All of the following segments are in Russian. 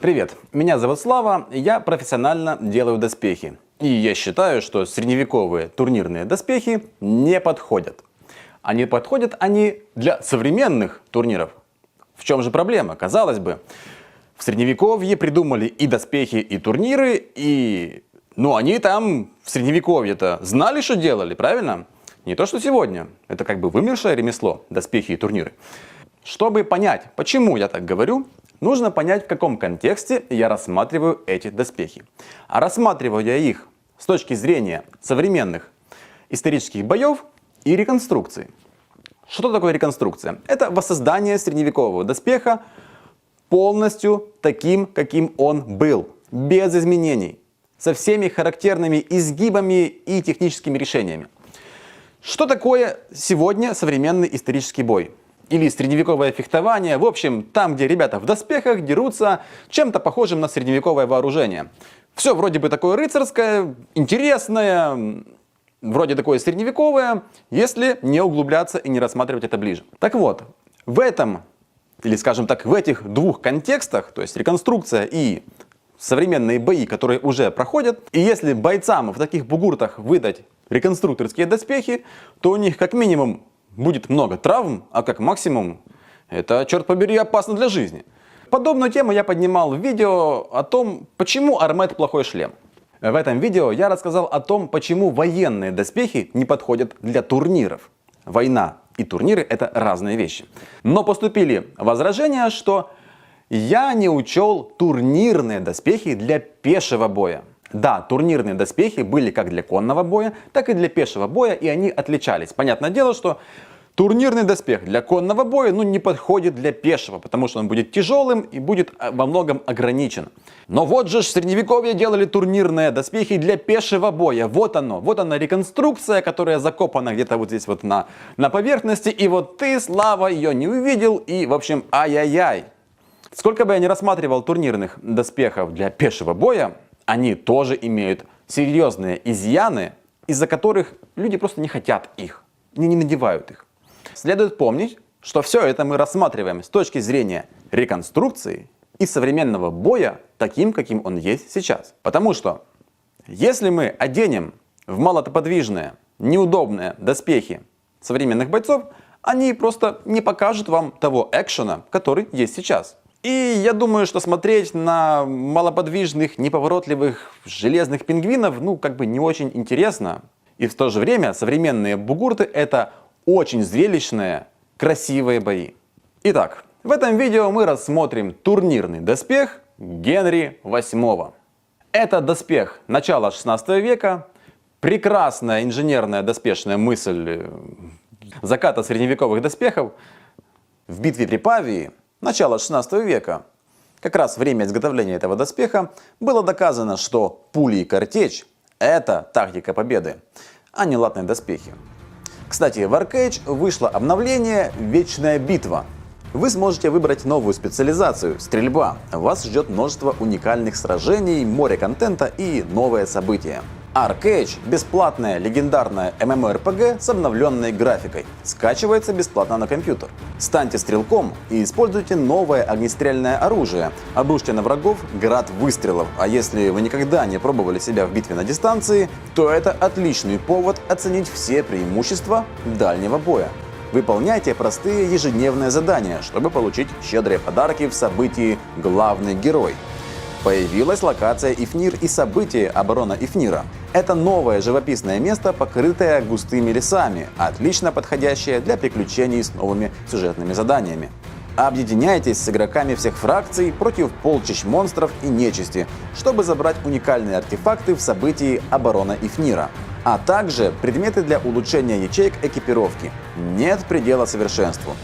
Привет, меня зовут Слава, я профессионально делаю доспехи. И я считаю, что средневековые турнирные доспехи не подходят. Они подходят для современных турниров. В чем же проблема? Казалось бы, в средневековье придумали и доспехи, и турниры, они там в средневековье-то знали, что делали, правильно? Не то, что сегодня. Это как бы вымершее ремесло, доспехи и турниры. Чтобы понять, почему я так говорю, нужно понять, в каком контексте я рассматриваю эти доспехи. А рассматриваю я их с точки зрения современных исторических боев и реконструкции. Что такое реконструкция? Это воссоздание средневекового доспеха полностью таким, каким он был, без изменений, со всеми характерными изгибами и техническими решениями. Что такое сегодня современный исторический бой? Или средневековое фехтование, в общем, там, где ребята в доспехах дерутся чем-то похожим на средневековое вооружение. Все вроде бы такое рыцарское, интересное, вроде такое средневековое, если не углубляться и не рассматривать это ближе. Так вот, в этом, или скажем так, в этих двух контекстах, то есть реконструкция и современные бои, которые уже проходят, и если бойцам в таких бугуртах выдать реконструкторские доспехи, то у них как минимум будет много травм, а как максимум это, черт побери, опасно для жизни. Подобную тему я поднимал в видео о том, почему Армет плохой шлем. В этом видео я рассказал о том, почему военные доспехи не подходят для турниров. Война и турниры — это разные вещи. Но поступили возражения, что я не учел турнирные доспехи для пешего боя. Да, турнирные доспехи были как для конного боя, так и для пешего боя, и они отличались. Понятное дело, что турнирный доспех для конного боя не подходит для пешего, потому что он будет тяжелым и будет во многом ограничен. Но вот же в средневековье делали турнирные доспехи для пешего боя. Вот она реконструкция, которая закопана где-то вот здесь вот на поверхности. И вот ты, Слава, ее не увидел, и в общем, ай-яй-яй. Сколько бы я ни рассматривал турнирных доспехов для пешего боя, они тоже имеют серьезные изъяны, из-за которых люди просто не хотят их, не надевают их. Следует помнить, что все это мы рассматриваем с точки зрения реконструкции и современного боя таким, каким он есть сейчас. Потому что если мы оденем в малоподвижные, неудобные доспехи современных бойцов, они просто не покажут вам того экшена, который есть сейчас. И я думаю, что смотреть на малоподвижных, неповоротливых, железных пингвинов, не очень интересно. И в то же время современные бугурты — это очень зрелищные, красивые бои. Итак, в этом видео мы рассмотрим турнирный доспех Генри VIII. Это доспех начала 16 века, прекрасная инженерная доспешная мысль заката средневековых доспехов. В битве при Павии начала 16 века, как раз время изготовления этого доспеха, было доказано, что пули и картечь — это тактика победы, а не латные доспехи. Кстати, в Arcade вышло обновление «Вечная битва». Вы сможете выбрать новую специализацию — стрельба. Вас ждет множество уникальных сражений, море контента и новые события. Arcade — бесплатная легендарная MMORPG с обновленной графикой. Скачивается бесплатно на компьютер. Станьте стрелком и используйте новое огнестрельное оружие. Обрушьте на врагов град выстрелов. А если вы никогда не пробовали себя в битве на дистанции, то это отличный повод оценить все преимущества дальнего боя. Выполняйте простые ежедневные задания, чтобы получить щедрые подарки в событии «Главный герой». Появилась локация Ифнир и событие оборона Ифнира. Это новое живописное место, покрытое густыми лесами, отлично подходящее для приключений с новыми сюжетными заданиями. Объединяйтесь с игроками всех фракций против полчищ монстров и нечисти, чтобы забрать уникальные артефакты в событии оборона Ифнира. А также предметы для улучшения ячеек экипировки. Нет предела совершенству.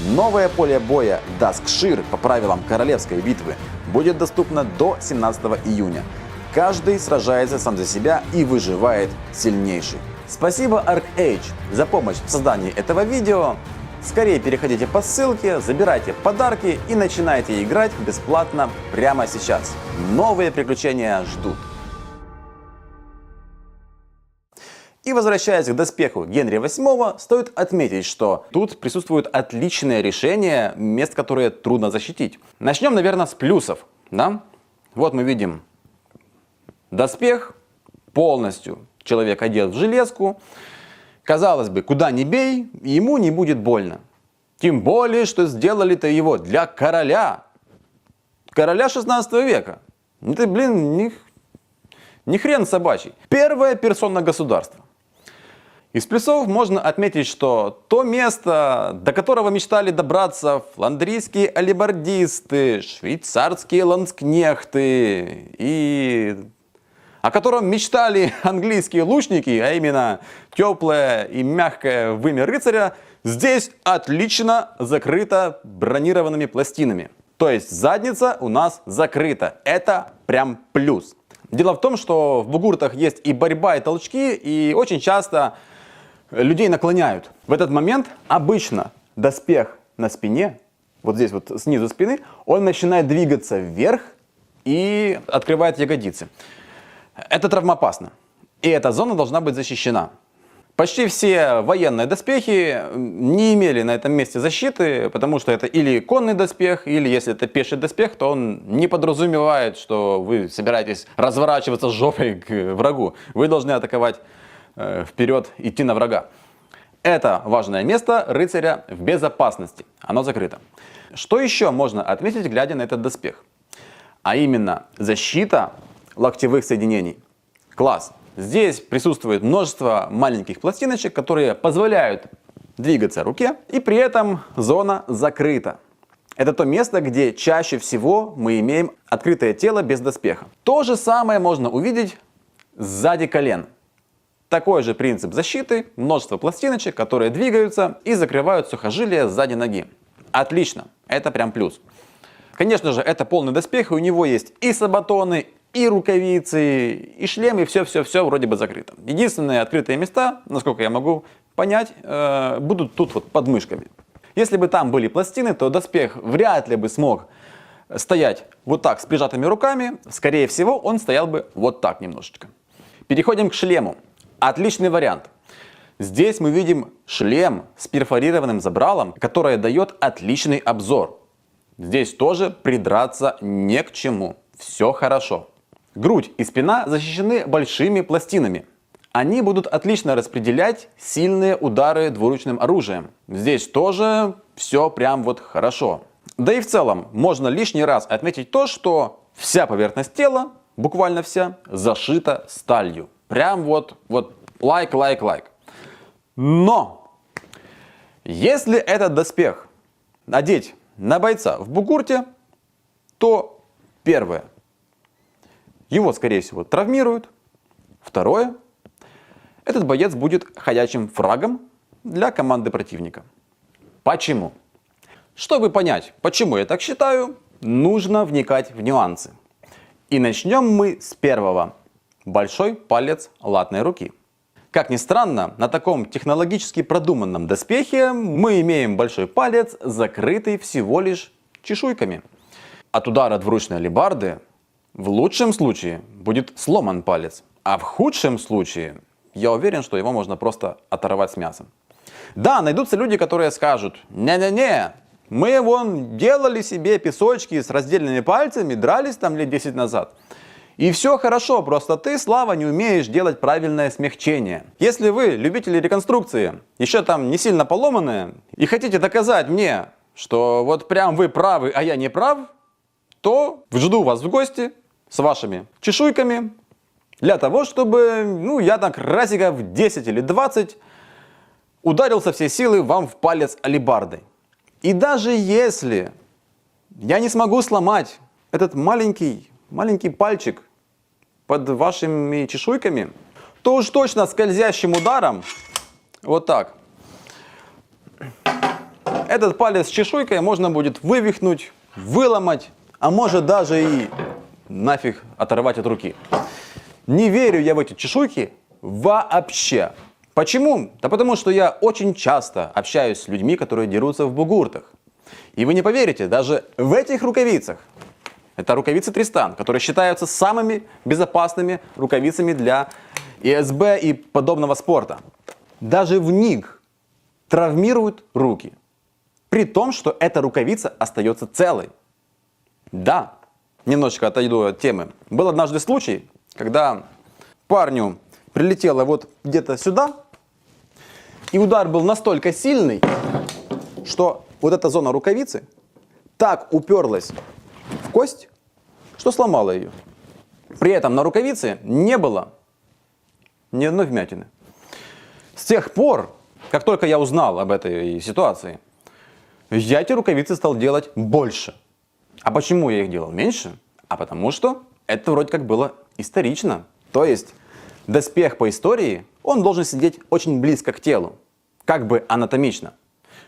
Новое поле боя Даскшир по правилам королевской битвы будет доступно до 17 июня. Каждый сражается сам за себя и выживает сильнейший. Спасибо Arcade за помощь в создании этого видео. Скорее переходите по ссылке, забирайте подарки и начинайте играть бесплатно прямо сейчас. Новые приключения ждут. И возвращаясь к доспеху Генри VIII, стоит отметить, что тут присутствуют отличные решения мест, которые трудно защитить. Начнем, наверное, с плюсов. Да? Вот мы видим доспех, полностью человек одет в железку. Казалось бы, куда ни бей, ему не будет больно. Тем более, что сделали-то его для короля. Короля 16 века. Это, блин, не хрен собачий. Первая персона государства. Из плюсов можно отметить, что то место, до которого мечтали добраться фландрийские алибардисты, швейцарские ланскнехты и о котором мечтали английские лучники, а именно теплое и мягкое вымя рыцаря, здесь отлично закрыто бронированными пластинами. То есть задница у нас закрыта. Это прям плюс. Дело в том, что в бугуртах есть и борьба, и толчки, и очень часто людей наклоняют. В этот момент обычно доспех на спине, вот здесь вот снизу спины, он начинает двигаться вверх и открывает ягодицы. Это травмоопасно. И эта зона должна быть защищена. Почти все военные доспехи не имели на этом месте защиты, потому что это или конный доспех, или если это пеший доспех, то он не подразумевает, что вы собираетесь разворачиваться жопой к врагу. Вы должны атаковать вперед, идти на врага. Это важное место рыцаря в безопасности. Оно закрыто. Что еще можно отметить, глядя на этот доспех? А именно защита локтевых соединений. Класс. Здесь присутствует множество маленьких пластиночек, которые позволяют двигаться руке, и при этом зона закрыта. Это то место, где чаще всего мы имеем открытое тело без доспеха. То же самое можно увидеть сзади колен. Такой же принцип защиты, множество пластиночек, которые двигаются и закрывают сухожилия сзади ноги. Отлично, это прям плюс. Конечно же, это полный доспех, и у него есть и сабатоны, и рукавицы, и шлем, и все вроде бы закрыто. Единственные открытые места, насколько я могу понять, будут тут вот под мышками. Если бы там были пластины, то доспех вряд ли бы смог стоять вот так с прижатыми руками. Скорее всего, он стоял бы вот так немножечко. Переходим к шлему. Отличный вариант. Здесь мы видим шлем с перфорированным забралом, которое дает отличный обзор. Здесь тоже придраться не к чему. Все хорошо. Грудь и спина защищены большими пластинами. Они будут отлично распределять сильные удары двуручным оружием. Здесь тоже все прям вот хорошо. Да и в целом можно лишний раз отметить то, что вся поверхность тела, буквально вся, зашита сталью. Прям вот лайк. Но если этот доспех надеть на бойца в бугурте, то первое, его, скорее всего, травмируют. Второе, этот боец будет ходячим фрагом для команды противника. Почему? Чтобы понять, почему я так считаю, нужно вникать в нюансы. И начнем мы с первого. Большой палец латной руки. Как ни странно, на таком технологически продуманном доспехе мы имеем большой палец, закрытый всего лишь чешуйками. От удара двуручной алебарды в лучшем случае будет сломан палец, а в худшем случае я уверен, что его можно просто оторвать с мясом. Да, найдутся люди, которые скажут: не-не-не, мы вон делали себе песочки с раздельными пальцами, дрались там лет 10 назад. И все хорошо, просто ты, Слава, не умеешь делать правильное смягчение. Если вы любители реконструкции, еще там не сильно поломанные, и хотите доказать мне, что вот прям вы правы, а я не прав, то жду вас в гости с вашими чешуйками для того, чтобы, я так разиков 10 или 20 ударил со всей силы вам в палец алебардой. И даже если я не смогу сломать этот маленький пальчик под вашими чешуйками, то уж точно скользящим ударом, вот так, этот палец с чешуйкой можно будет вывихнуть, выломать, а может даже и нафиг оторвать от руки. Не верю я в эти чешуйки вообще. Почему? Да потому что я очень часто общаюсь с людьми, которые дерутся в бугуртах. И вы не поверите, даже в этих рукавицах, это рукавицы Тристан, которые считаются самыми безопасными рукавицами для ИСБ и подобного спорта. Даже в них травмируют руки. При том, что эта рукавица остается целой. Да, немножечко отойду от темы. Был однажды случай, когда парню прилетело вот где-то сюда, и удар был настолько сильный, что вот эта зона рукавицы так уперлась в кость, что сломала ее. При этом на рукавице не было ни одной вмятины. С тех пор, как только я узнал об этой ситуации, я эти рукавицы стал делать больше. А почему я их делал меньше? А потому что это вроде как было исторично. То есть доспех по истории, он должен сидеть очень близко к телу, как бы анатомично.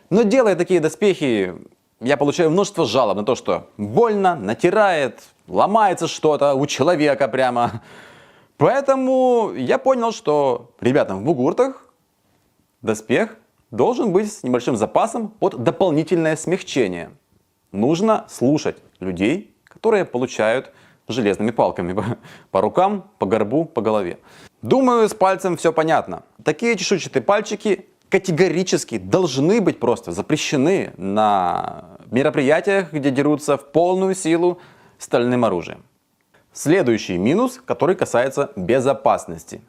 Но делая такие доспехи, я получаю множество жалоб на то, что больно, натирает, ломается что-то у человека прямо. Поэтому я понял, что ребятам в бугуртах доспех должен быть с небольшим запасом под дополнительное смягчение. Нужно слушать людей, которые получают железными палками по рукам, по горбу, по голове. Думаю, с пальцем все понятно. Такие чешуйчатые пальчики категорически должны быть просто запрещены на мероприятиях, где дерутся в полную силу стальным оружием. Следующий минус, который касается безопасности.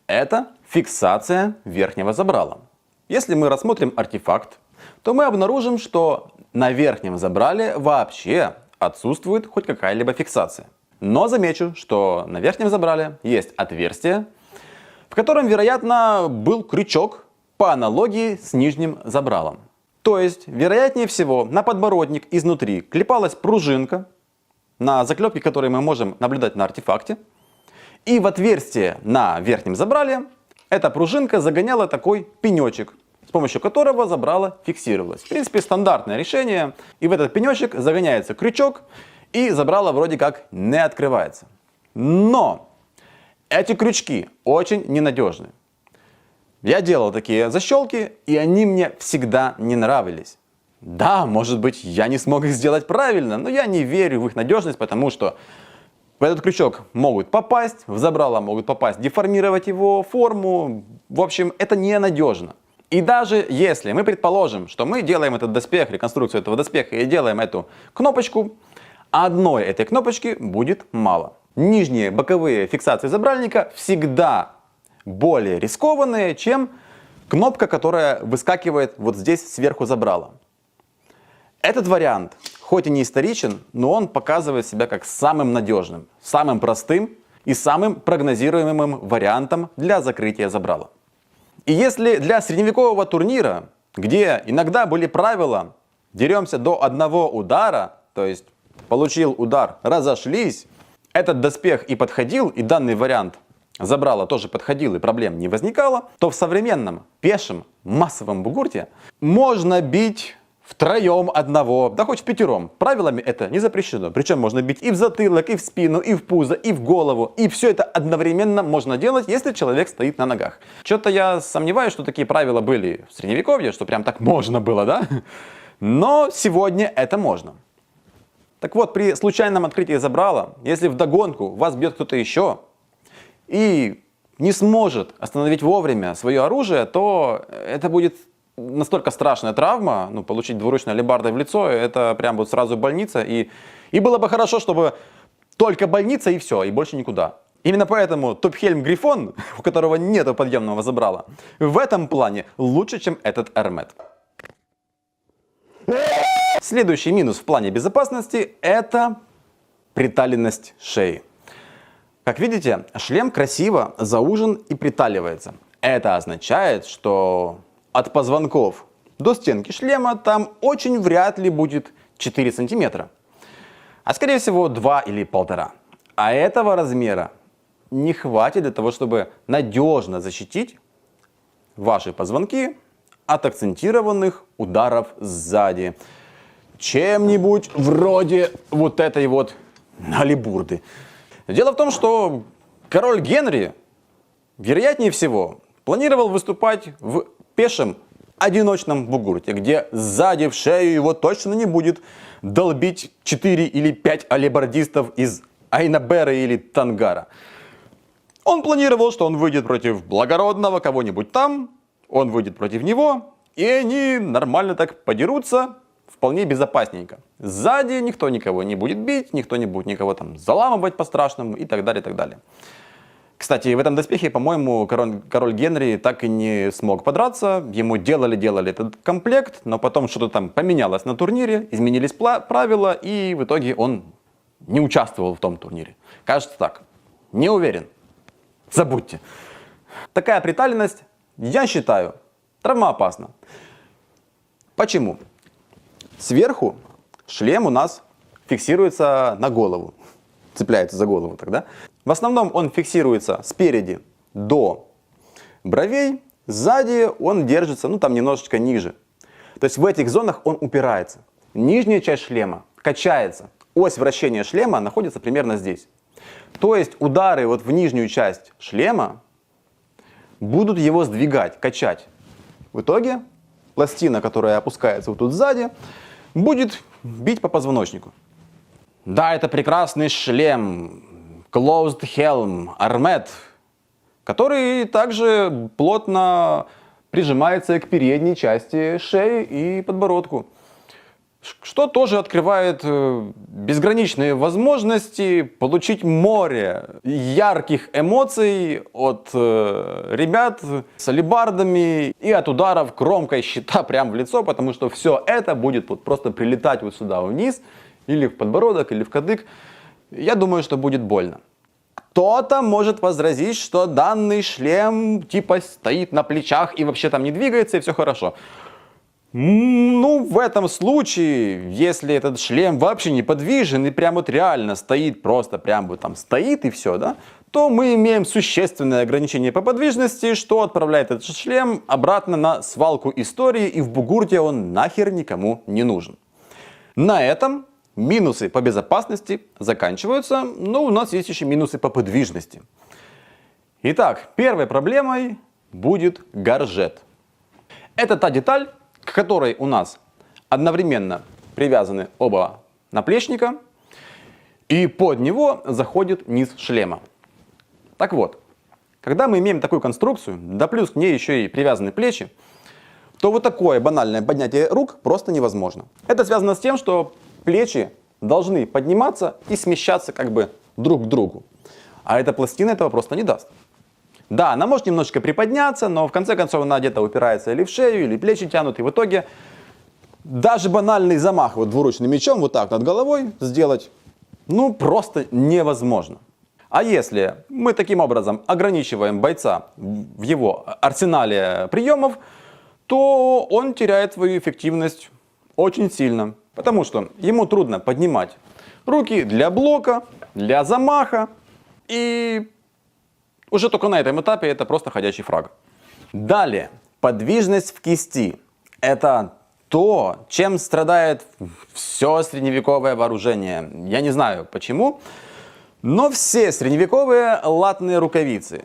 Это фиксация верхнего забрала. Если мы рассмотрим артефакт, то мы обнаружим, что на верхнем забрале вообще отсутствует хоть какая-либо фиксация. Но замечу, что на верхнем забрале есть отверстие, в котором, вероятно, был крючок по аналогии с нижним забралом. То есть, вероятнее всего, на подбородник изнутри клепалась пружинка, на заклепке которой мы можем наблюдать на артефакте. И в отверстие на верхнем забрале эта пружинка загоняла такой пенечек, с помощью которого забрало фиксировалось. В принципе, стандартное решение. И в этот пенечек загоняется крючок, и забрало вроде как не открывается. Но эти крючки очень ненадежны. Я делал такие защелки, и они мне всегда не нравились. Да, может быть, я не смог их сделать правильно, но я не верю в их надежность, потому что в этот крючок могут попасть, в забрало могут попасть, деформировать его форму. В общем, это ненадежно. И даже если мы предположим, что мы делаем этот доспех, реконструкцию этого доспеха и делаем эту кнопочку, одной этой кнопочки будет мало. Нижние боковые фиксации забральника всегда более рискованные, чем кнопка, которая выскакивает вот здесь сверху забрала. Этот вариант, хоть и не историчен, но он показывает себя как самым надежным, самым простым и самым прогнозируемым вариантом для закрытия забрала. И если для средневекового турнира, где иногда были правила «деремся до одного удара», то есть получил удар, разошлись, этот доспех и подходил, и данный вариант забрала тоже подходил, и проблем не возникало, то в современном пешем массовом бугурте можно бить втроем одного, да хоть в пятером. Правилами это не запрещено. Причем можно бить и в затылок, и в спину, и в пузо, и в голову. И все это одновременно можно делать, если человек стоит на ногах. Что-то я сомневаюсь, что такие правила были в средневековье, что прям так можно было, да? Но сегодня это можно. Так вот, при случайном открытии забрала, если вдогонку вас бьет кто-то еще и не сможет остановить вовремя свое оружие, то это будет настолько страшная травма, получить двуручной алебардой в лицо, это прям вот сразу больница. И было бы хорошо, чтобы только больница и все, и больше никуда. Именно поэтому Топхельм Грифон, у которого нету подъемного забрала, в этом плане лучше, чем этот Эрмет. Следующий минус в плане безопасности – это приталенность шеи. Как видите, шлем красиво заужен и приталивается. Это означает, что от позвонков до стенки шлема там очень вряд ли будет 4 сантиметра. А скорее всего 2 или 1,5. А этого размера не хватит для того, чтобы надежно защитить ваши позвонки от акцентированных ударов сзади. Чем-нибудь вроде вот этой вот алебурды. Дело в том, что король Генри, вероятнее всего, планировал выступать в пешем одиночном бугурте, где сзади в шею его точно не будет долбить 4 или 5 алебардистов из Айнабера или Тангара. Он планировал, что он выйдет против благородного кого-нибудь там, он выйдет против него, и они нормально так подерутся в вполне безопасненько. Сзади никто никого не будет бить, никто не будет никого там заламывать по-страшному и так далее, и так далее. Кстати, в этом доспехе, по-моему, король Генри так и не смог подраться. Ему делали этот комплект, но потом что-то там поменялось на турнире, изменились правила, и в итоге он не участвовал в том турнире. Кажется так. Не уверен. Забудьте. Такая приталенность, я считаю, травмоопасна. Почему? Сверху шлем у нас фиксируется на голову. Цепляется за голову тогда. В основном он фиксируется спереди до бровей, сзади он держится, ну там немножечко ниже. То есть в этих зонах он упирается. Нижняя часть шлема качается. Ось вращения шлема находится примерно здесь. То есть удары вот в нижнюю часть шлема будут его сдвигать, качать. В итоге пластина, которая опускается вот тут сзади, будет бить по позвоночнику. Да, это прекрасный шлем, Closed Helm, Armet, который также плотно прижимается к передней части шеи и подбородку. Что тоже открывает безграничные возможности получить море ярких эмоций от ребят с алебардами и от ударов кромкой щита прямо в лицо, потому что все это будет вот просто прилетать вот сюда вниз, или в подбородок, или в кадык. Я думаю, что будет больно. Кто-то может возразить, что данный шлем типа стоит на плечах и вообще там не двигается, и все хорошо. Ну, в этом случае, если этот шлем вообще неподвижен и прям вот реально стоит, просто прям вот там стоит и все, да, то мы имеем существенное ограничение по подвижности, что отправляет этот шлем обратно на свалку истории, и в бугурте он нахер никому не нужен. На этом минусы по безопасности заканчиваются, но у нас есть еще минусы по подвижности. Итак, первой проблемой будет горжет. Это та деталь, к которой у нас одновременно привязаны оба наплечника, и под него заходит низ шлема. Так вот, когда мы имеем такую конструкцию, да плюс к ней еще и привязаны плечи, то вот такое банальное поднятие рук просто невозможно. Это связано с тем, что плечи должны подниматься и смещаться как бы друг к другу. А эта пластина этого просто не даст. Да, она может немножечко приподняться, но в конце концов она где-то упирается или в шею, или плечи тянут. И в итоге даже банальный замах вот двуручным мечом вот так над головой сделать, ну просто невозможно. А если мы таким образом ограничиваем бойца в его арсенале приемов, то он теряет свою эффективность очень сильно. Потому что ему трудно поднимать руки для блока, для замаха. И уже только на этом этапе это просто ходячий фраг. Далее, подвижность в кисти. Это то, чем страдает все средневековое вооружение. Я не знаю почему, но все средневековые латные рукавицы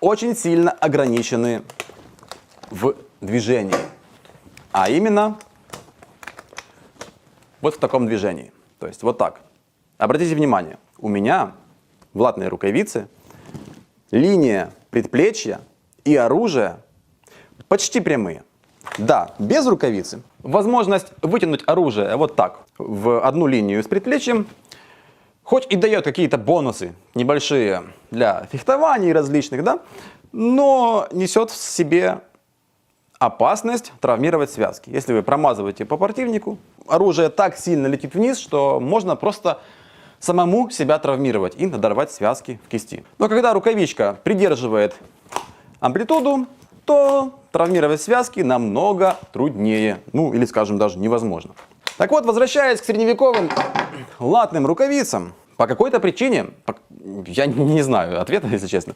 очень сильно ограничены в движении. А именно вот в таком движении. То есть вот так. Обратите внимание, у меня в латной рукавице линия предплечья и оружие почти прямые. Да, без рукавицы возможность вытянуть оружие вот так в одну линию с предплечьем хоть и дает какие-то бонусы небольшие для фехтований различных, да, но несет в себе опасность травмировать связки. Если вы промазываете по противнику, оружие так сильно летит вниз, что можно просто самому себя травмировать и надорвать связки в кисти. Но когда рукавичка придерживает амплитуду, то травмировать связки намного труднее. Ну, или, скажем, даже невозможно. Так вот, возвращаясь к средневековым латным рукавицам, по какой-то причине, я не знаю ответа, если честно,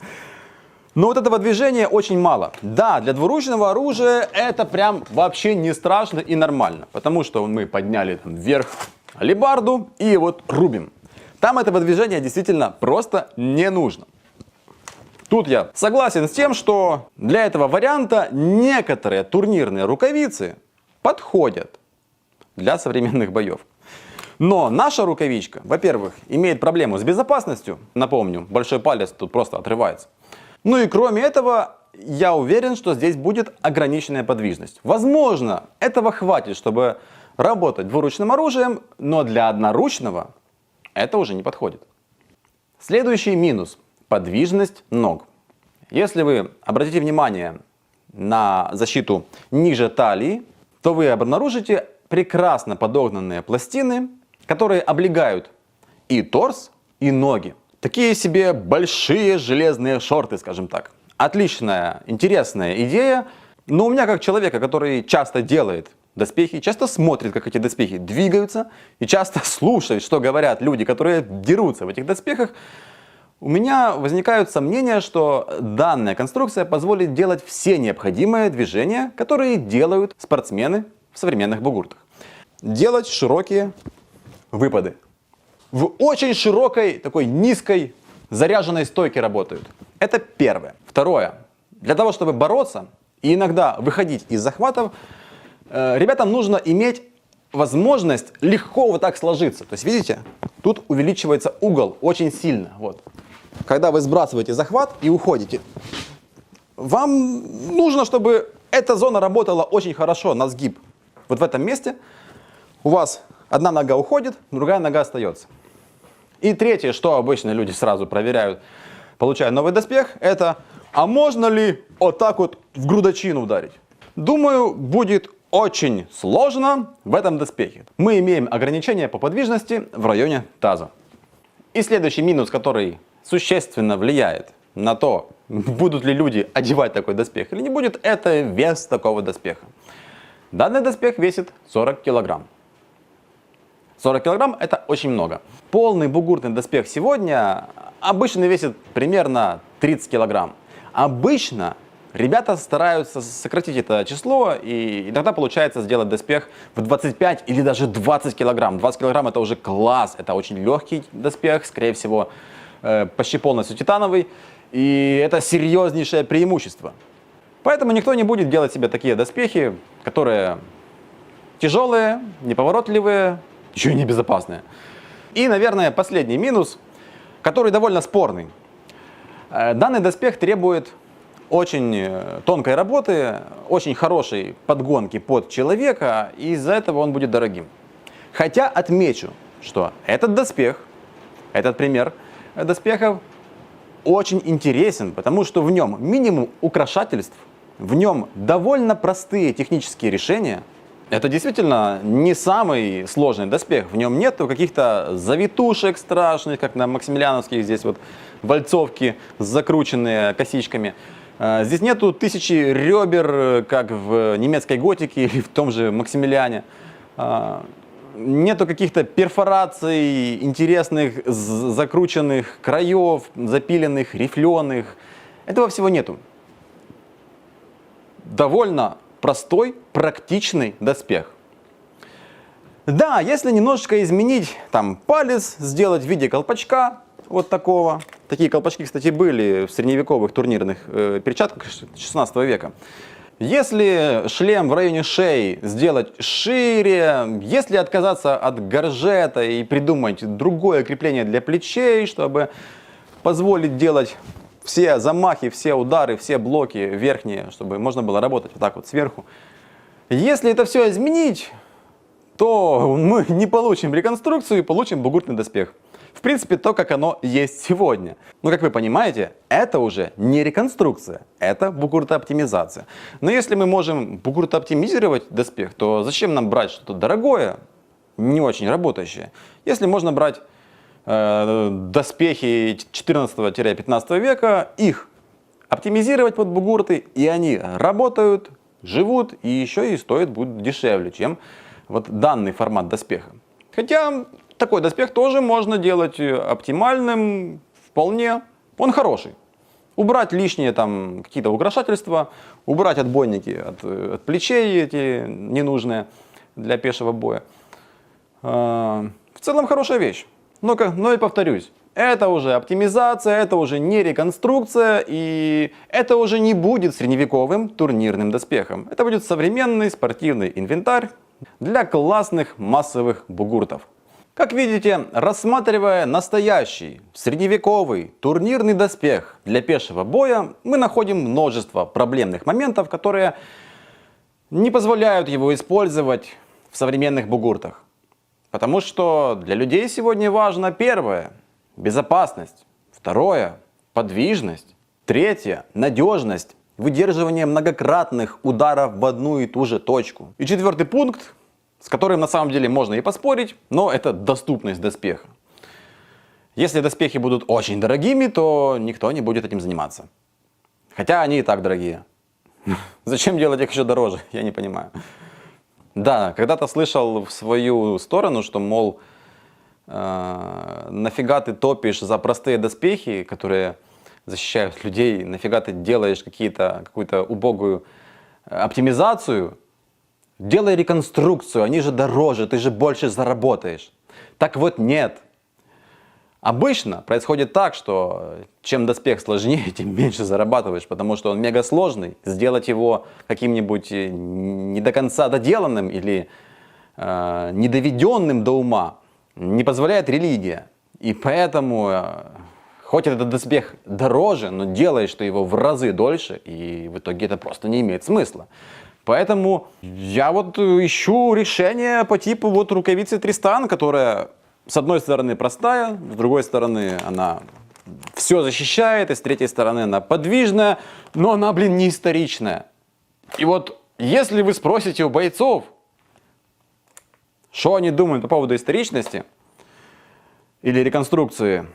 но вот этого движения очень мало. Да, для двуручного оружия это прям вообще не страшно и нормально. Потому что мы подняли там вверх алебарду и вот рубим. Там этого движения действительно просто не нужно. Тут я согласен с тем, что для этого варианта некоторые турнирные рукавицы подходят для современных боев. Но наша рукавичка, во-первых, имеет проблему с безопасностью. Напомню, большой палец тут просто отрывается. Ну и кроме этого, я уверен, что здесь будет ограниченная подвижность. Возможно, этого хватит, чтобы работать двуручным оружием, но для одноручного это уже не подходит. Следующий минус – подвижность ног. Если вы обратите внимание на защиту ниже талии, то вы обнаружите прекрасно подогнанные пластины, которые облегают и торс, и ноги. Такие себе большие железные шорты, скажем так. Отличная, интересная идея, но у меня как человека, который часто делает доспехи, часто смотрит, как эти доспехи двигаются, и часто слушает, что говорят люди, которые дерутся в этих доспехах, у меня возникают сомнения, что данная конструкция позволит делать все необходимые движения, которые делают спортсмены в современных бугуртах. Делать широкие выпады. В очень широкой, такой низкой, заряженной стойке работают. Это первое. Второе. Для того, чтобы бороться и иногда выходить из захватов, ребятам нужно иметь возможность легко вот так сложиться. То есть, видите, тут увеличивается угол очень сильно. Вот. Когда вы сбрасываете захват и уходите, вам нужно, чтобы эта зона работала очень хорошо на сгиб. Вот в этом месте у вас одна нога уходит, другая нога остается. И третье, что обычно люди сразу проверяют, получая новый доспех, это, а можно ли вот так вот в грудочину ударить? Думаю, будет очень сложно в этом доспехе. Мы имеем ограничения по подвижности в районе таза. И следующий минус, который существенно влияет на то, будут ли люди одевать такой доспех или не будет, это вес такого доспеха. Данный доспех весит 40 килограмм. 40 килограмм это очень много. Полный бугуртный доспех сегодня обычно весит примерно 30 килограмм. Обычно ребята стараются сократить это число, и иногда получается сделать доспех в 25 или даже 20 килограмм. 20 килограмм это уже класс, это очень легкий доспех, скорее всего почти полностью титановый, и это серьезнейшее преимущество. Поэтому никто не будет делать себе такие доспехи, которые тяжелые, неповоротливые, еще и небезопасные. И, наверное, последний минус, который довольно спорный. Данный доспех требует очень тонкой работы, очень хорошей подгонки под человека, и из-за этого он будет дорогим. Хотя отмечу, что этот доспех, этот пример доспехов очень интересен, потому что в нем минимум украшательств, в нем довольно простые технические решения. Это действительно не самый сложный доспех, в нем нету каких-то завитушек страшных, как на максимилиановских, здесь вот вальцовки закрученные косичками. Здесь нету тысячи ребер, как в немецкой готике или в том же Максимилиане. Нету каких-то перфораций, интересных, закрученных краев, запиленных, рифленых. Этого всего нету. Довольно простой, практичный доспех. Да, если немножечко изменить там палец, сделать в виде колпачка, вот такого. Такие колпачки, кстати, были в средневековых турнирных перчатках 16 века. Если шлем в районе шеи сделать шире, если отказаться от горжета и придумать другое крепление для плечей, чтобы позволить делать все замахи, все удары, все блоки верхние, чтобы можно было работать вот так вот сверху. Если это все изменить, то мы не получим реконструкцию и получим бугуртный доспех. В принципе, то, как оно есть сегодня. Но, как вы понимаете, это уже не реконструкция, это бугуртооптимизация. Но если мы можем бугуртооптимизировать доспех, то зачем нам брать что-то дорогое, не очень работающее? Если можно брать доспехи 14-15 века, их оптимизировать под бугурты, и они работают, живут, и еще и стоят будут дешевле, чем вот данный формат доспеха. Хотя такой доспех тоже можно делать оптимальным, вполне. Он хороший. Убрать лишние там какие-то украшательства, убрать отбойники от плечей эти ненужные для пешего боя. В целом хорошая вещь. Но и повторюсь, это уже оптимизация, это уже не реконструкция, и это уже не будет средневековым турнирным доспехом. Это будет современный спортивный инвентарь для классных массовых бугуртов. Как видите, рассматривая настоящий средневековый турнирный доспех для пешего боя, мы находим множество проблемных моментов, которые не позволяют его использовать в современных бугуртах? Потому что для людей сегодня важно первое – безопасность, второе – подвижность, третье – надежность, выдерживание многократных ударов в одну и ту же точку. И четвертый пункт, с которым на самом деле можно и поспорить, но это доступность доспеха. Если доспехи будут очень дорогими, то никто не будет этим заниматься. Хотя они и так дорогие. Зачем делать их еще дороже? Я не понимаю. Да, когда-то слышал в свою сторону, что, мол, нафига ты топишь за простые доспехи, которые защищают людей, нафига ты делаешь какую-то убогую оптимизацию, делай реконструкцию, они же дороже, ты же больше заработаешь. Так вот нет. Обычно происходит так, что чем доспех сложнее, тем меньше зарабатываешь, потому что он мега сложный. Сделать его каким-нибудь не до конца доделанным или недоведенным до ума не позволяет религия. И поэтому, хоть этот доспех дороже, но делаешь ты его в разы дольше, и в итоге это просто не имеет смысла. Поэтому я вот ищу решение по типу вот рукавицы Тристан, которая с одной стороны простая, с другой стороны она все защищает, и с третьей стороны она подвижная, но она, блин, не историчная. И вот если вы спросите у бойцов, что они думают по поводу историчности или реконструкции,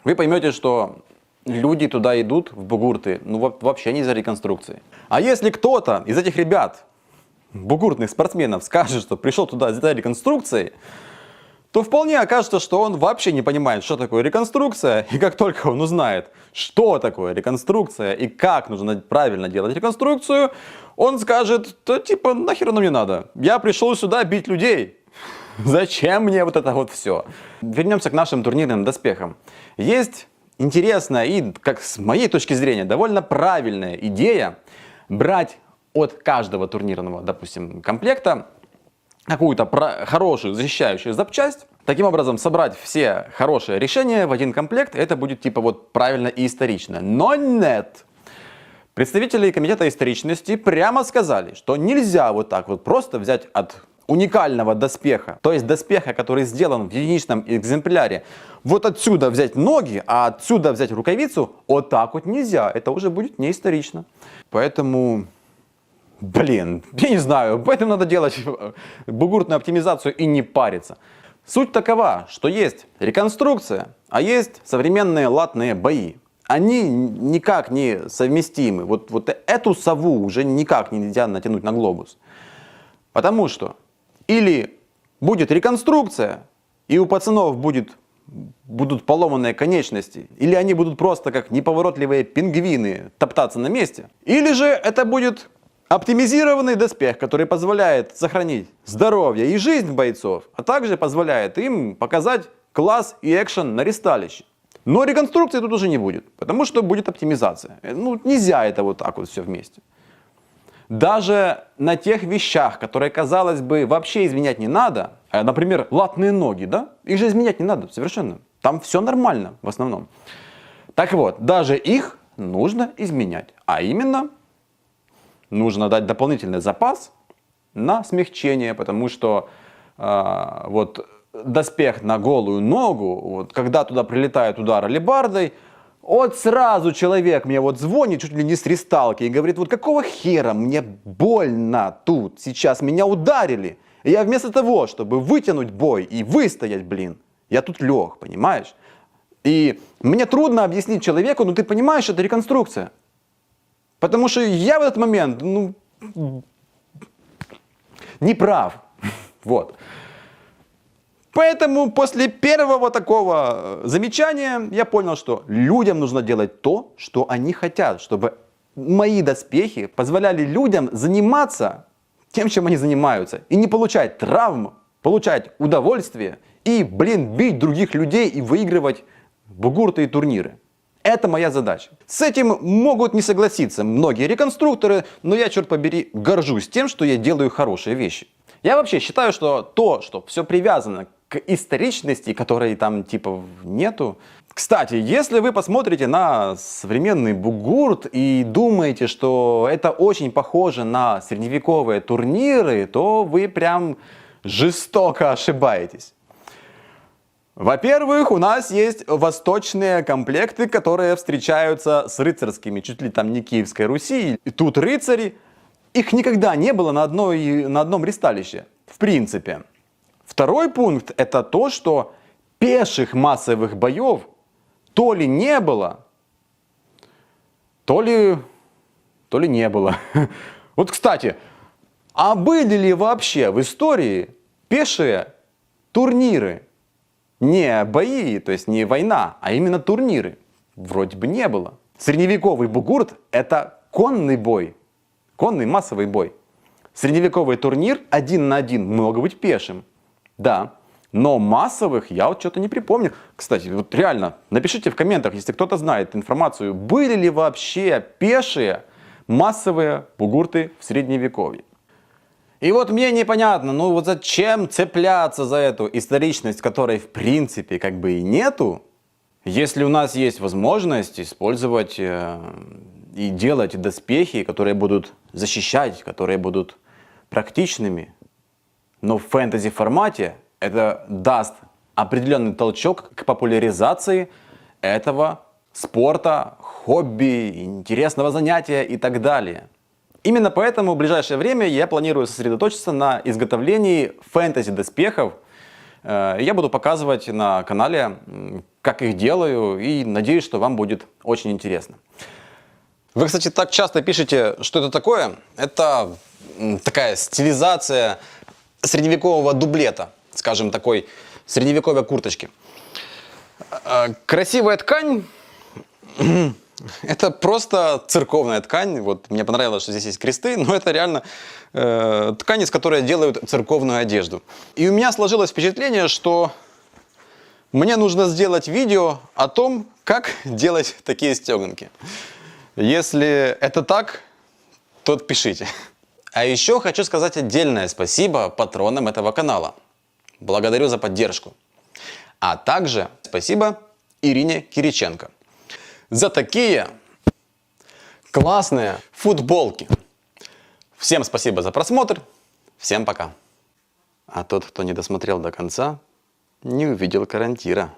вы поймете, что люди туда идут, в бугурты, ну вообще не за реконструкцией. А если кто-то из этих ребят, бугуртных спортсменов, скажет, что пришел туда за реконструкцией, то вполне окажется, что он вообще не понимает, что такое реконструкция, и как только он узнает, что такое реконструкция и как нужно правильно делать реконструкцию, он скажет, да типа нахер оно мне надо, я пришел сюда бить людей, зачем мне вот это вот все? Вернемся к нашим турнирным доспехам. Есть интересная и, как с моей точки зрения, довольно правильная идея брать от каждого турнирного, допустим, комплекта какую-то хорошую защищающую запчасть, таким образом собрать все хорошие решения в один комплект, это будет типа вот правильно и исторично. Но нет! Представители комитета историчности прямо сказали, что нельзя вот так вот просто взять от уникального доспеха, то есть доспеха, который сделан в единичном экземпляре, вот отсюда взять ноги, а отсюда взять рукавицу, вот так вот нельзя, это уже будет не исторично. Поэтому... Блин, я не знаю, поэтому надо делать бугуртную оптимизацию и не париться. Суть такова, что есть реконструкция, а есть современные латные бои. Они никак не совместимы. Вот эту сову уже никак нельзя натянуть на глобус. Потому что или будет реконструкция, и у пацанов будут поломанные конечности, или они будут просто как неповоротливые пингвины топтаться на месте, или же это будет... оптимизированный доспех, который позволяет сохранить здоровье и жизнь бойцов, а также позволяет им показать класс и экшен на ресталище. Но реконструкции тут уже не будет, потому что будет оптимизация. Ну, нельзя это вот так вот все вместе. Даже на тех вещах, которые, казалось бы, вообще изменять не надо, например, латные ноги, да, их же изменять не надо совершенно. Там все нормально в основном. Так вот, даже их нужно изменять, а именно... нужно дать дополнительный запас на смягчение, потому что вот доспех на голую ногу, вот, когда туда прилетает удар алебардой, вот сразу человек мне вот звонит чуть ли не с ресталки и говорит, вот какого хера мне больно тут, сейчас меня ударили. И я вместо того, чтобы вытянуть бой и выстоять, блин, я тут лег, понимаешь? И мне трудно объяснить человеку, ну ты понимаешь, это реконструкция. Потому что я в этот момент, ну, не прав. Вот. Поэтому после первого такого замечания я понял, что людям нужно делать то, что они хотят, чтобы мои доспехи позволяли людям заниматься тем, чем они занимаются, и не получать травм, получать удовольствие и, блин, бить других людей и выигрывать бугурты и турниры. Это моя задача. С этим могут не согласиться многие реконструкторы, но я, черт побери, горжусь тем, что я делаю хорошие вещи. Я вообще считаю, что то, что все привязано к историчности, которой там типа нету. Кстати, если вы посмотрите на современный бугурт и думаете, что это очень похоже на средневековые турниры, то вы прям жестоко ошибаетесь. Во-первых, у нас есть восточные комплекты, которые встречаются с рыцарскими, чуть ли там не Киевской Руси. И тут рыцари, их никогда не было на одном ристалище, в принципе. Второй пункт — это то, что пеших массовых боев то ли не было, то ли не было. Вот, кстати, а были ли вообще в истории пешие турниры? Не бои, то есть не война, а именно турниры. Вроде бы не было. Средневековый бугурт — это конный бой, конный массовый бой. Средневековый турнир 1 на 1 мог быть пешим, да. Но массовых я вот что-то не припомню. Кстати, вот реально, напишите в комментах, если кто-то знает информацию, были ли вообще пешие массовые бугурты в Средневековье. И вот мне непонятно, ну вот зачем цепляться за эту историчность, которой в принципе как бы и нету, если у нас есть возможность использовать и делать доспехи, которые будут защищать, которые будут практичными. Но в фэнтези формате это даст определенный толчок к популяризации этого спорта, хобби, интересного занятия и так далее. Именно поэтому в ближайшее время я планирую сосредоточиться на изготовлении фэнтези-доспехов. Я буду показывать на канале, как их делаю, и надеюсь, что вам будет очень интересно. Вы, кстати, так часто пишете, что это такое. Это такая стилизация средневекового дублета, скажем, такой средневековой курточки. Красивая ткань. Это просто церковная ткань. Вот мне понравилось, что здесь есть кресты, но это реально ткань, из которой делают церковную одежду. И у меня сложилось впечатление, что мне нужно сделать видео о том, как делать такие стеганки. Если это так, то пишите. А еще хочу сказать отдельное спасибо патронам этого канала. Благодарю за поддержку. А также спасибо Ирине Кириченко за такие классные футболки. Всем спасибо за просмотр. Всем пока. А тот, кто не досмотрел до конца, не увидел карантира.